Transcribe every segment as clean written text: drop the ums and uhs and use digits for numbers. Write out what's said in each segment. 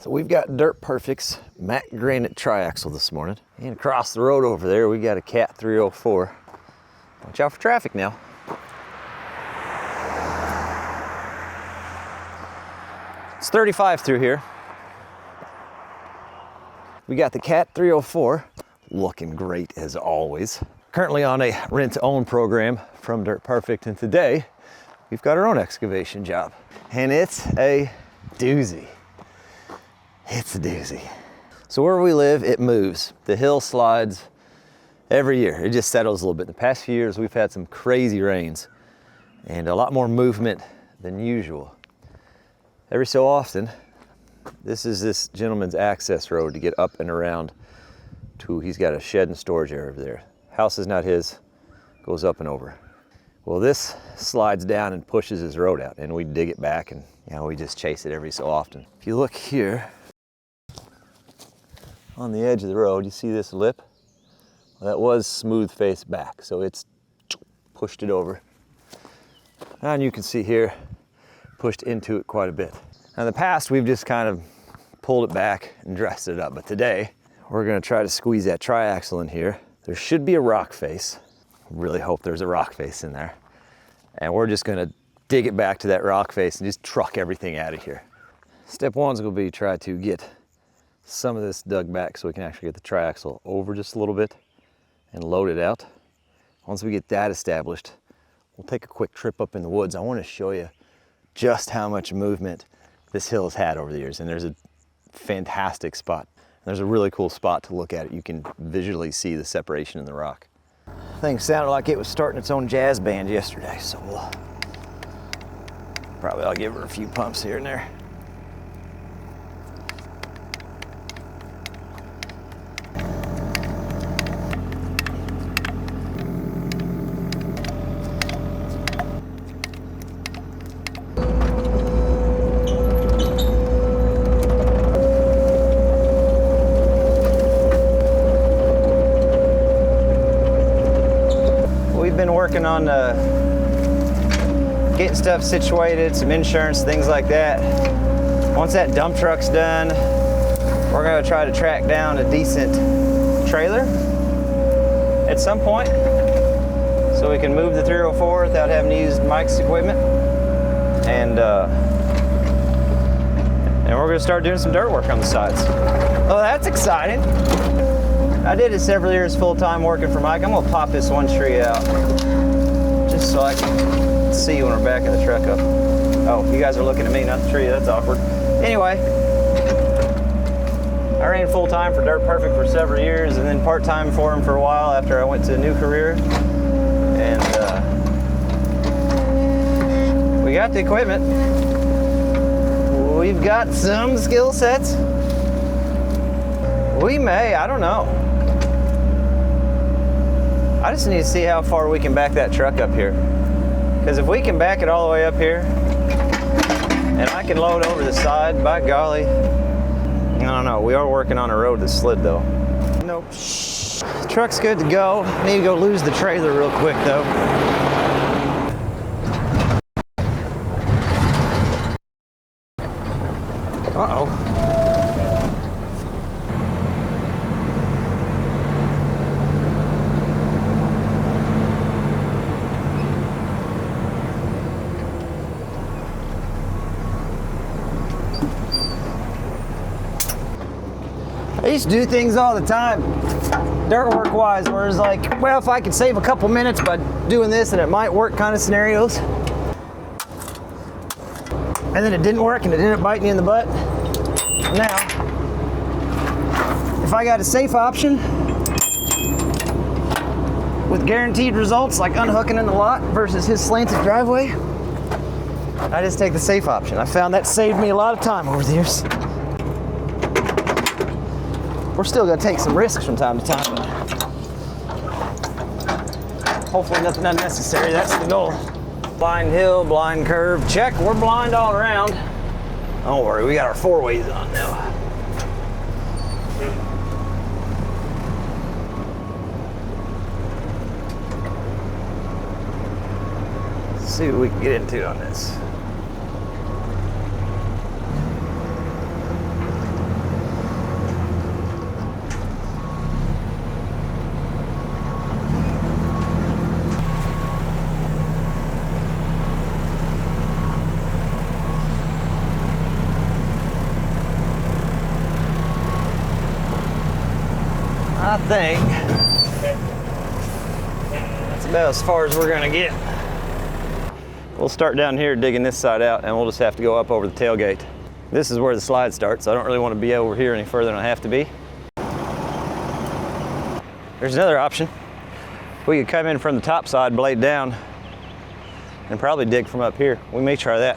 So we've got Dirt Perfect's matte granite triaxle this morning. And across the road over there, we got a Cat 304. Watch out for traffic now. It's 35 through here. We got the Cat 304, looking great as always. Currently on a rent-to-own program from Dirt Perfect, and today we've got our own excavation job. And it's a doozy. It's a doozy. So where we live, it moves. The hill slides every year. It just settles a little bit. The past few years, we've had some crazy rains and a lot more movement than usual. Every so often, this is this gentleman's access road to get up and around to, he's got a shed and storage area over there. House is not his, goes up and over. Well, this slides down and pushes his road out, and we dig it back, and we just chase it every so often. If you look here, on the edge of the road, you see this lip? Well, that was smooth face back, so it's pushed it over. And you can see here, pushed into it quite a bit. Now in the past, we've just kind of pulled it back and dressed it up, but today, we're gonna try to squeeze that triaxle in here. There should be a rock face. Really hope there's a rock face in there. And we're just gonna dig it back to that rock face and just truck everything out of here. Step one's gonna be try to get some of this dug back so we can actually get the triaxle over just a little bit and load it out. Once we get that established, we'll take a quick trip up in the woods. I want to show you just how much movement this hill has had over the years, and there's a fantastic spot. There's a really cool spot to look at it. You can visually see the separation in the rock. Thing sounded like it was starting its own jazz band yesterday, so I'll give her a few pumps here and there. Working on getting stuff situated, some insurance, things like that. Once that dump truck's done, we're going to try to track down a decent trailer at some point so we can move the 304 without having to use Mike's equipment. And we're going to start doing some dirt work on the sides. Oh, that's exciting. I did it several years full-time working for Mike. I'm gonna pop this one tree out just so I can see when we're backing the truck up. Oh, you guys are looking at me, not the tree. That's awkward. Anyway, I ran full-time for Dirt Perfect for several years and then part-time for him for a while after I went to a new career. And we got the equipment. We've got some skill sets. We may, I don't know. I just need to see how far we can back that truck up here. Because if we can back it all the way up here, and I can load over the side, by golly, I don't know. We are working on a road that slid though. Nope. Truck's good to go. Need to go lose the trailer real quick though. Uh-oh. I used to do things all the time, dirt work wise, where it's like, well, if I could save a couple minutes by doing this and it might work kind of scenarios. And then it didn't work and it ended up biting you in the butt. Now, if I got a safe option with guaranteed results like unhooking in the lot versus his slanted driveway, I just take the safe option. I found that saved me a lot of time over the years. We're still gonna take some risks from time to time, but hopefully nothing unnecessary. That's the goal. Blind hill, blind curve, check. We're blind all around. Don't worry, we got our 4-ways on now. Let's see what we can get into on this. I think that's about as far as we're gonna get. We'll start down here digging this side out, and we'll just have to go up over the tailgate. This is where the slide starts, so I don't really want to be over here any further than I have to be. There's another option. We could come in from the top side, blade down, and probably dig from up here. We may try that.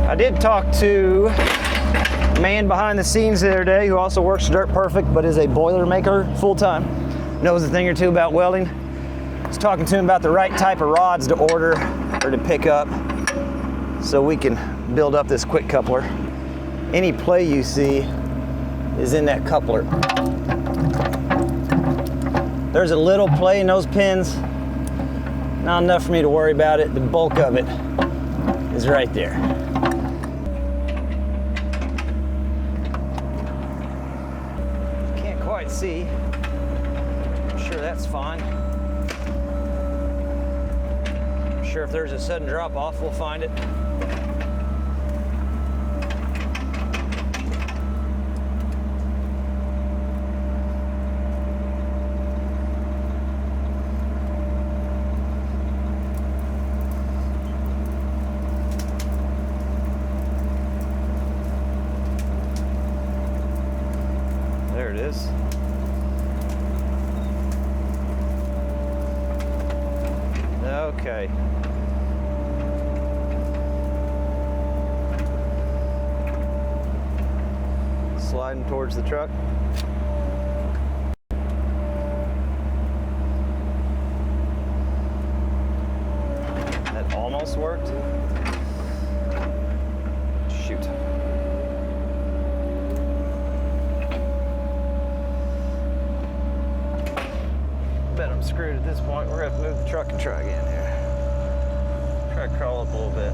I did talk to a man behind the scenes the other day who also works at Dirt Perfect, but is a boiler maker full-time. Knows a thing or two about welding. I was talking to him about the right type of rods to order or to pick up so we can build up this quick coupler. Any play you see is in that coupler. There's a little play in those pins, not enough for me to worry about it. The bulk of it is right there. Can't quite see. I'm sure that's fine. I'm sure if there's a sudden drop off, we'll find it. There it is. Okay. Sliding towards the truck. That almost worked. Shoot. Bet I'm screwed at this point. We're gonna have to move the truck and try again here. Try to crawl up a little bit.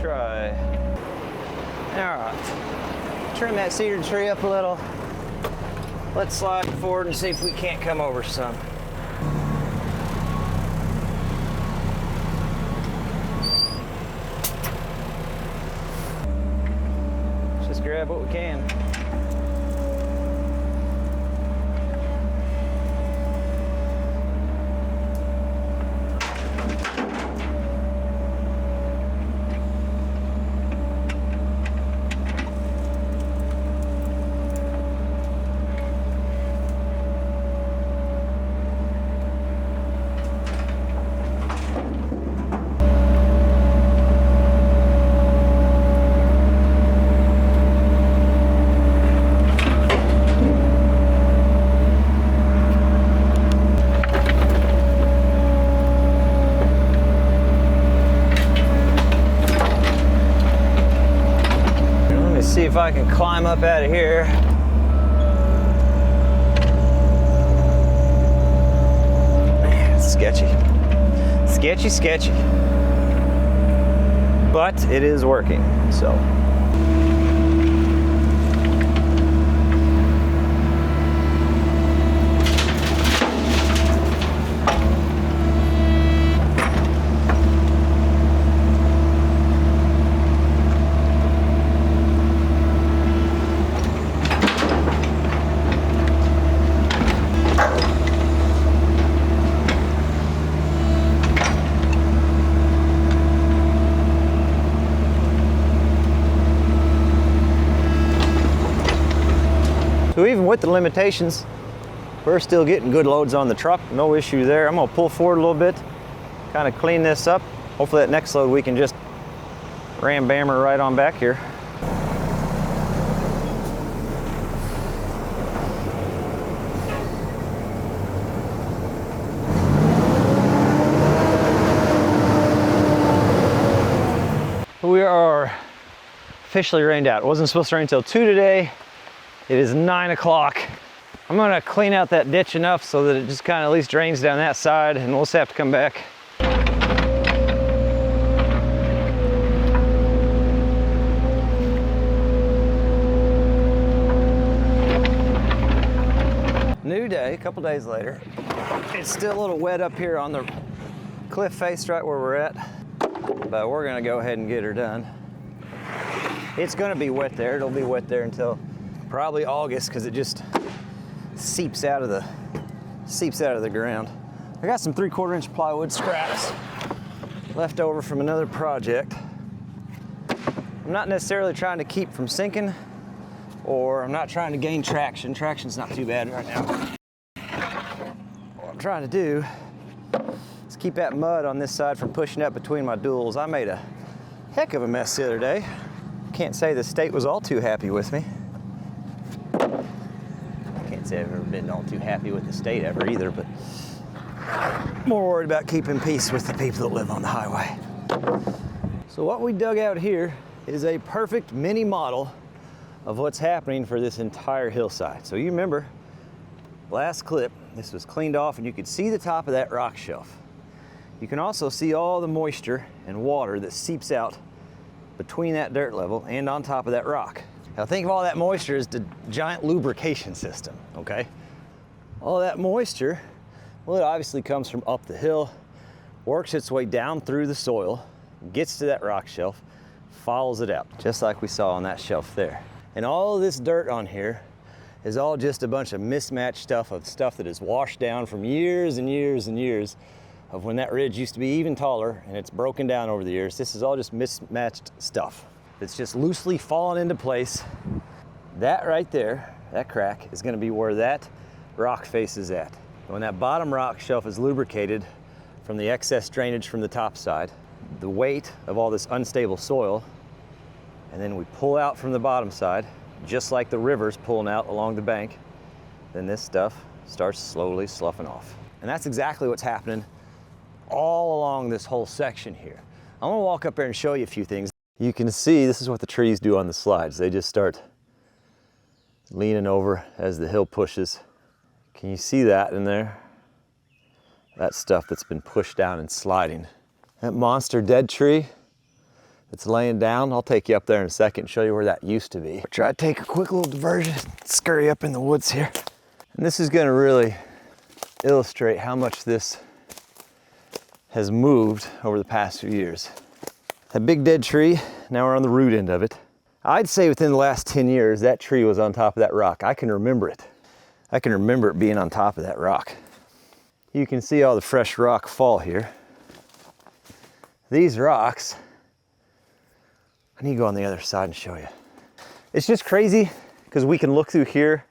Try. All right. Trim that cedar tree up a little. Let's slide forward and see if we can't come over some. Let's just grab what we can. See if I can climb up out of here. Man, it's sketchy. Sketchy, sketchy. But it is working, so. So even with the limitations, we're still getting good loads on the truck, no issue there. I'm gonna pull forward a little bit, kind of clean this up. Hopefully that next load we can just ram bam her right on back here. We are officially rained out. It wasn't supposed to rain until 2 today. It is 9 o'clock. I'm gonna clean out that ditch enough so that it just kind of at least drains down that side, and we'll just have to come back. New day. day, a couple days later. It's still a little wet up here on the cliff face right where we're at, but we're gonna go ahead and get her done. It's gonna be wet there. It'll be wet there until probably August because it just seeps out of the ground. I got some 3/4 inch plywood scraps left over from another project. I'm not necessarily trying to keep from sinking, or I'm not trying to gain traction. Traction's not too bad right now. What I'm trying to do is keep that mud on this side from pushing up between my duals. I made a heck of a mess the other day. Can't say the state was all too happy with me. Can't say I've ever been all too happy with the state ever either, but more worried about keeping peace with the people that live on the highway. So what we dug out here is a perfect mini model of what's happening for this entire hillside. So you remember, last clip, this was cleaned off and you could see the top of that rock shelf. You can also see all the moisture and water that seeps out between that dirt level and on top of that rock. Now think of all that moisture as the giant lubrication system, okay? All that moisture, well, it obviously comes from up the hill, works its way down through the soil, gets to that rock shelf, follows it out, just like we saw on that shelf there. And all of this dirt on here is all just a bunch of mismatched stuff that is washed down from years and years and years of when that ridge used to be even taller, and it's broken down over the years. This is all just mismatched stuff. It's just loosely fallen into place. That right there, that crack, is gonna be where that rock face is at. When that bottom rock shelf is lubricated from the excess drainage from the top side, the weight of all this unstable soil, and then we pull out from the bottom side, just like the river's pulling out along the bank, then this stuff starts slowly sloughing off. And that's exactly what's happening all along this whole section here. I'm gonna walk up there and show you a few things. You can see this is what the trees do on the slides. They just start leaning over as the hill pushes. Can you see that in there? That stuff that's been pushed down and sliding. That monster dead tree that's laying down, I'll take you up there in a second and show you where that used to be. Try to take a quick little diversion, scurry up in the woods here. And this is gonna really illustrate how much this has moved over the past few years. That big dead tree, now we're on the root end of it. I'd say within the last 10 years, that tree was on top of that rock. I can remember it. I can remember it being on top of that rock. You can see all the fresh rock fall here. These rocks, I need to go on the other side and show you. It's just crazy because we can look through here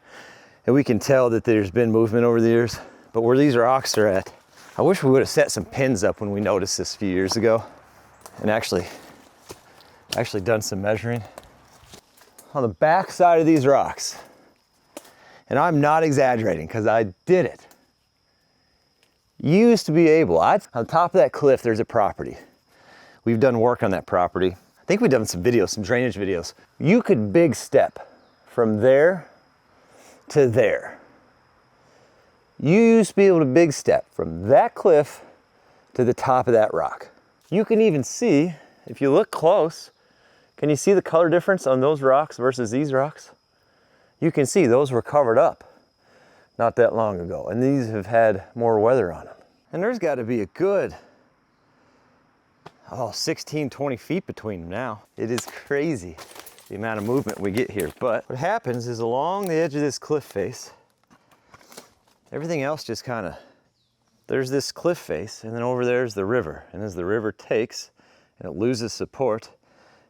and we can tell that there's been movement over the years, but where these rocks are at, I wish we would have set some pins up when we noticed this a few years ago and actually done some measuring. On the back side of these rocks, and I'm not exaggerating because I did it, you used to be able, on the top of that cliff, there's a property. We've done work on that property. I think we've done some videos, some drainage videos. You could big step from there to there. You used to be able to big step from that cliff to the top of that rock. You can even see, if you look close, can you see the color difference on those rocks versus these rocks? You can see those were covered up not that long ago, and these have had more weather on them. And there's got to be a good, 16, 20 feet between them now. It is crazy the amount of movement we get here. But what happens is along the edge of this cliff face, everything else just kind of, there's this cliff face, and then over there's the river. And as the river takes and it loses support,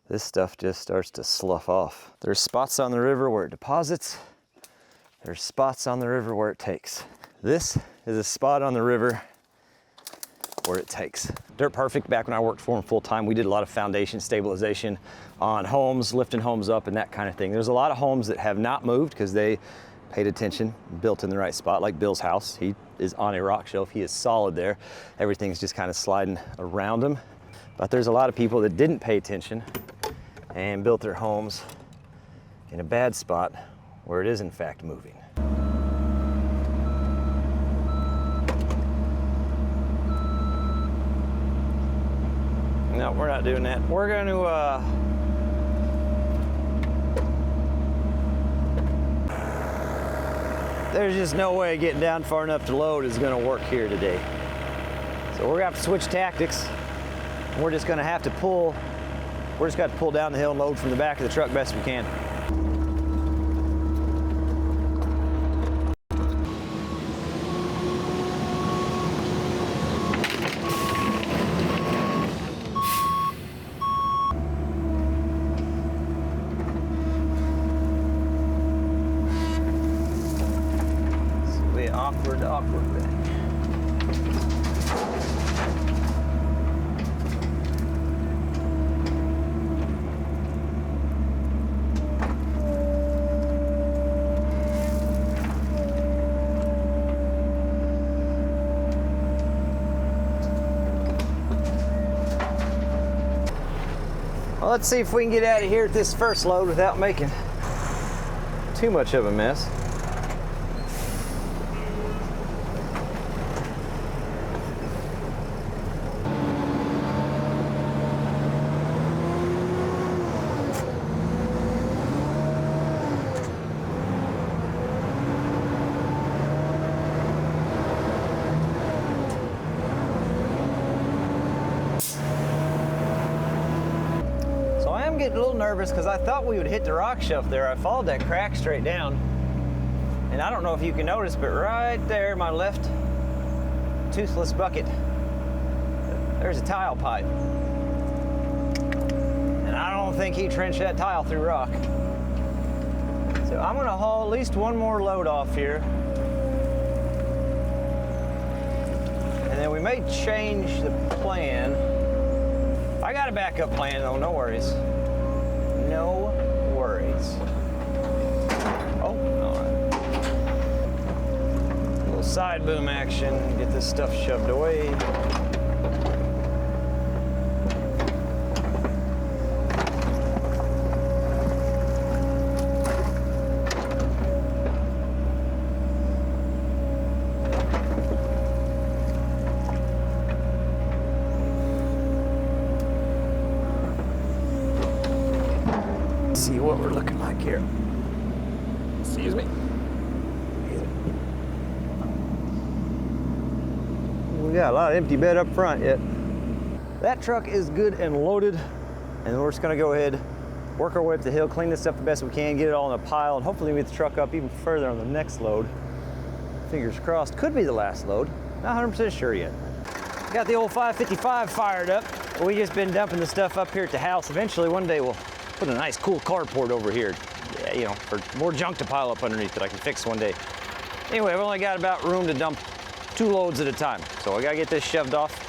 this stuff just starts to slough off. There's spots on the river where it deposits. There's spots on the river where it takes. This is a spot on the river where it takes. Dirt Perfect, back when I worked for them full time, we did a lot of foundation stabilization on homes, lifting homes up and that kind of thing. There's a lot of homes that have not moved because they paid attention, built in the right spot, like Bill's house. He is on a rock shelf, he is solid there. Everything's just kind of sliding around him. But there's a lot of people that didn't pay attention and built their homes in a bad spot where it is in fact moving. No, we're not doing that. We're going to there's just no way getting down far enough to load is gonna work here today. So we're gonna have to switch tactics. We're just gonna have to pull, we're just gonna have to pull down the hill and load from the back of the truck best we can. Awkward back. Well, let's see if we can get out of here at this first load without making too much of a mess. Getting a little nervous because I thought we would hit the rock shelf there. I followed that crack straight down, and I don't know if you can notice, but right there, my left toothless bucket, there's a tile pipe, and I don't think he trenched that tile through rock. So I'm gonna haul at least one more load off here, and then we may change the plan. I got a backup plan though, no worries. No worries. Oh, all right. A little side boom action, get this stuff shoved away. See what we're looking like here. Excuse me. We got a lot of empty bed up front yet. That truck is good and loaded, and we're just gonna go ahead, work our way up the hill, clean this up the best we can, get it all in a pile, and hopefully we get the truck up even further on the next load. Fingers crossed, could be the last load. Not 100% sure yet. Got the old 555 fired up. We just been dumping the stuff up here at the house. Eventually one day we'll put a nice cool carport over here, yeah, you know, for more junk to pile up underneath that I can fix one day. Anyway, I've only got about room to dump 2 loads at a time, so I gotta get this shoved off.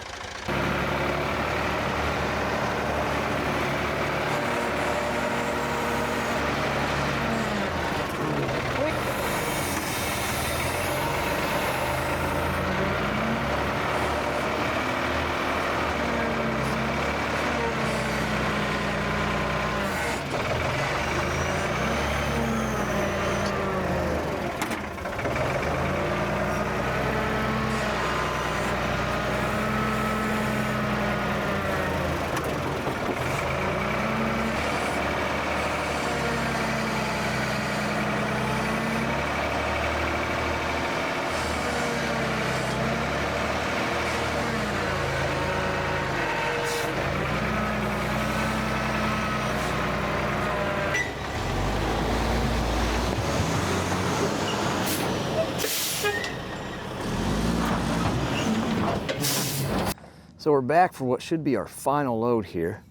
So we're back for what should be our final load here,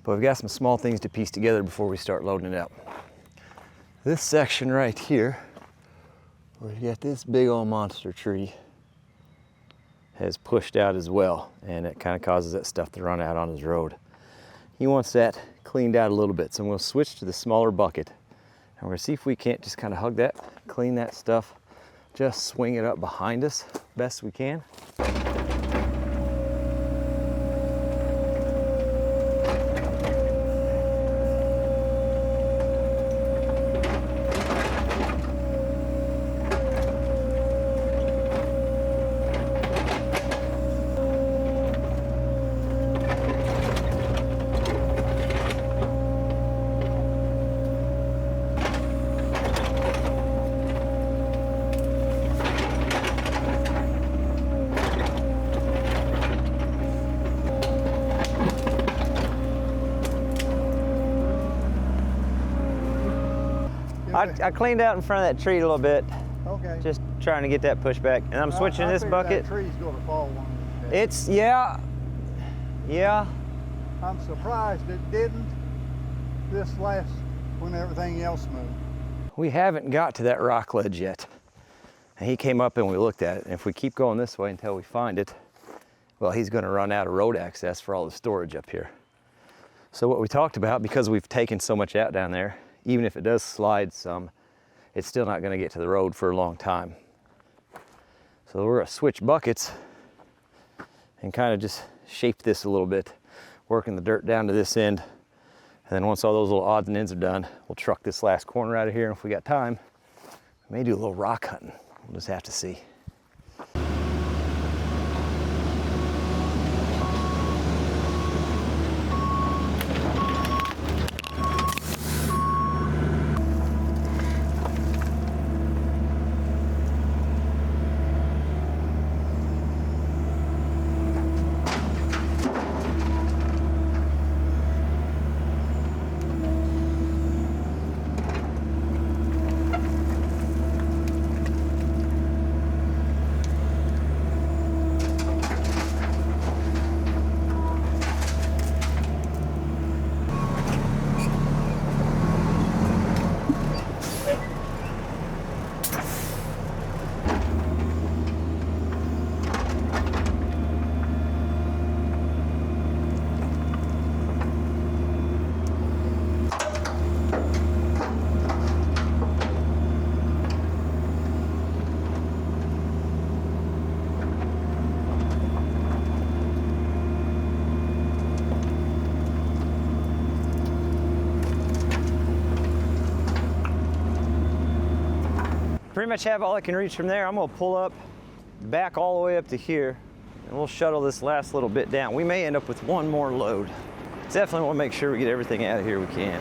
but we've got some small things to piece together before we start loading it out. This section right here, where you got this big old monster tree, has pushed out as well, and it kind of causes that stuff to run out on his road. He wants that cleaned out a little bit, so we'll switch to the smaller bucket, and we're gonna see if we can't just kind of hug that, clean that stuff, just swing it up behind us best we can. I cleaned out in front of that tree a little bit. Okay. Just trying to get that pushback. And I'm switching this bucket. That tree's gonna fall one of these days. It's, yeah. I'm surprised it didn't this last, when everything else moved. We haven't got to that rock ledge yet. And he came up and we looked at it. And if we keep going this way until we find it, well, he's gonna run out of road access for all the storage up here. So what we talked about, because we've taken so much out down there, even if it does slide some, it's still not gonna get to the road for a long time. So we're gonna switch buckets and kind of just shape this a little bit, working the dirt down to this end. And then once all those little odds and ends are done, we'll truck this last corner out of here. And if we got time, we may do a little rock hunting. We'll just have to see. Pretty much have all I can reach from there. I'm gonna pull up, back all the way up to here, and we'll shuttle this last little bit down. We may end up with one more load. Definitely wanna make sure we get everything out of here we can.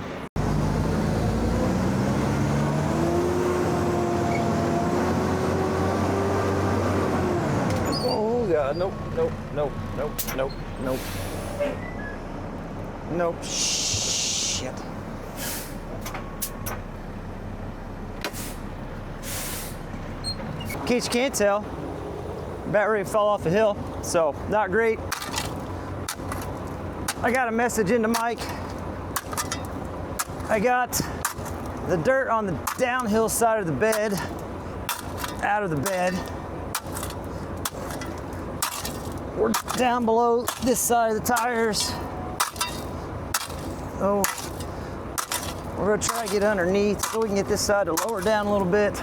Oh God, nope, nope, nope, nope, nope, nope. Nope, shit. In case you can't tell, about ready to fall off the hill, so not great. I got a message into Mike. I got the dirt on the downhill side of the bed, out of the bed. We're down below this side of the tires. Oh, we're gonna try to get underneath so we can get this side to lower down a little bit.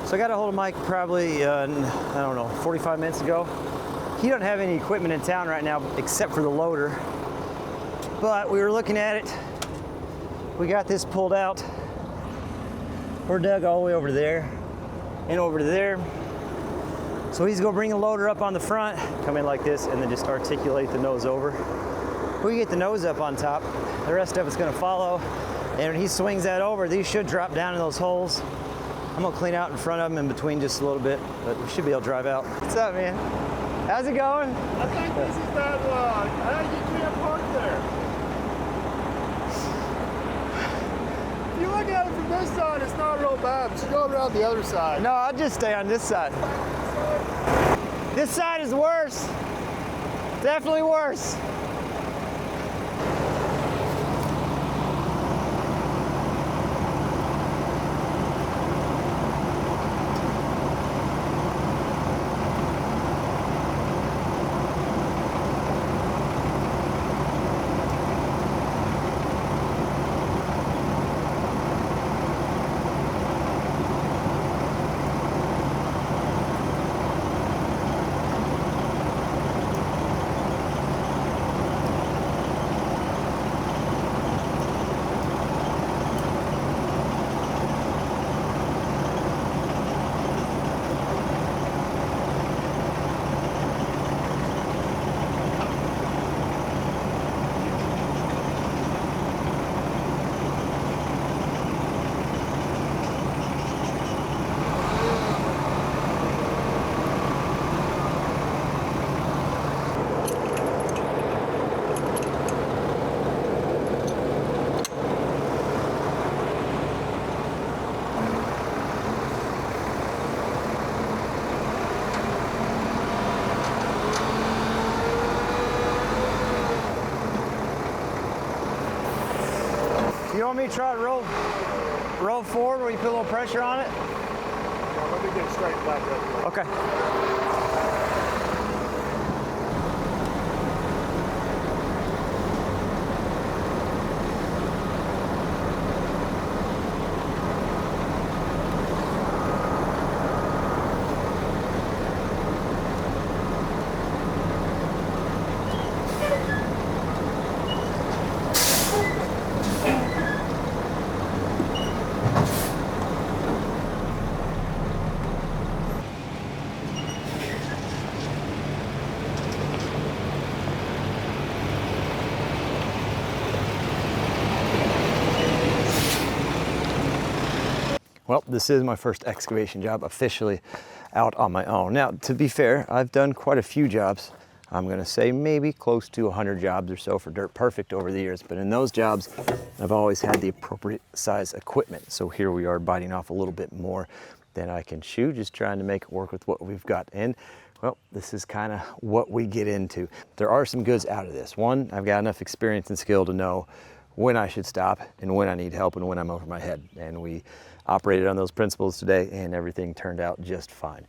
So I got a hold of Mike probably, I don't know, 45 minutes ago. He doesn't have any equipment in town right now except for the loader. But we were looking at it. We got this pulled out. We're dug all the way over there and over to there. So he's gonna bring the loader up on the front, come in like this, and then just articulate the nose over. We get the nose up on top. The rest of it's gonna follow. And when he swings that over, these should drop down in those holes. I'm gonna clean out in front of them in between just a little bit, but we should be able to drive out. What's up, man? How's it going? I think this is that, you can't park there. If you look at it from this side, it's not real bad, but you go around the other side. No, I'll just stay on this side. This side is worse. Definitely worse. want me to try to roll forward where you put a little pressure on it? Yeah, let me get straight back up. Okay. Well, this is my first excavation job officially out on my own. Now, to be fair, I've done quite a few jobs. I'm gonna say maybe close to 100 jobs or so for Dirt Perfect over the years, but in those jobs, I've always had the appropriate size equipment. So here we are biting off a little bit more than I can chew, just trying to make it work with what we've got. And well, this is kind of what we get into. There are some goods out of this. One, I've got enough experience and skill to know when I should stop and when I need help and when I'm over my head. And we operated on those principles today and everything turned out just fine.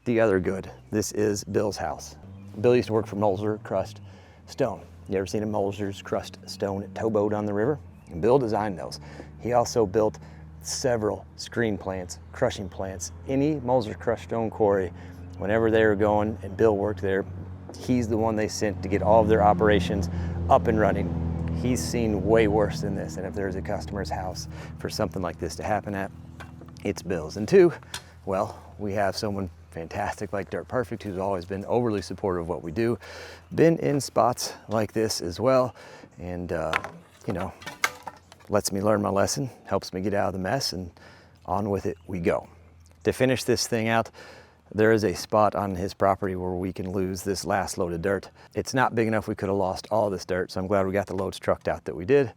The other good, this is Bill's house. Bill used to work for Mulzer Crushed Stone. You ever seen a Mulzer's Crushed Stone towboat on the river? And Bill designed those. He also built several screen plants, crushing plants. Any Mulzer Crushed Stone quarry, whenever they were going and Bill worked there, he's the one they sent to get all of their operations up and running. He's seen way worse than this, and if there's a customer's house for something like this to happen at, it's Bill's. And two, well, we have someone fantastic like Dirt Perfect who's always been overly supportive of what we do, been in spots like this as well, and you know, lets me learn my lesson, helps me get out of the mess, and on with it we go. To finish this thing out, there is a spot on his property where we can lose this last load of dirt. It's not big enough we could have lost all this dirt, so I'm glad we got the loads trucked out that we did.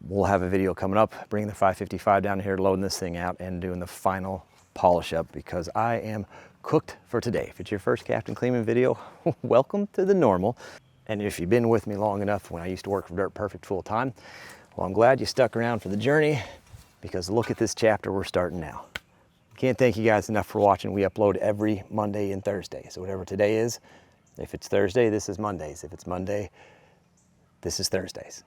We'll have a video coming up, bringing the 555 down here, loading this thing out and doing the final polish up because I am cooked for today. If it's your first Captain Kleeman video, welcome to the normal. And if you've been with me long enough when I used to work for Dirt Perfect full time, well, I'm glad you stuck around for the journey because look at this chapter we're starting now. Can't thank you guys enough for watching. We upload every Monday and Thursday. So whatever today is, if it's Thursday, this is Mondays. If it's Monday, this is Thursdays.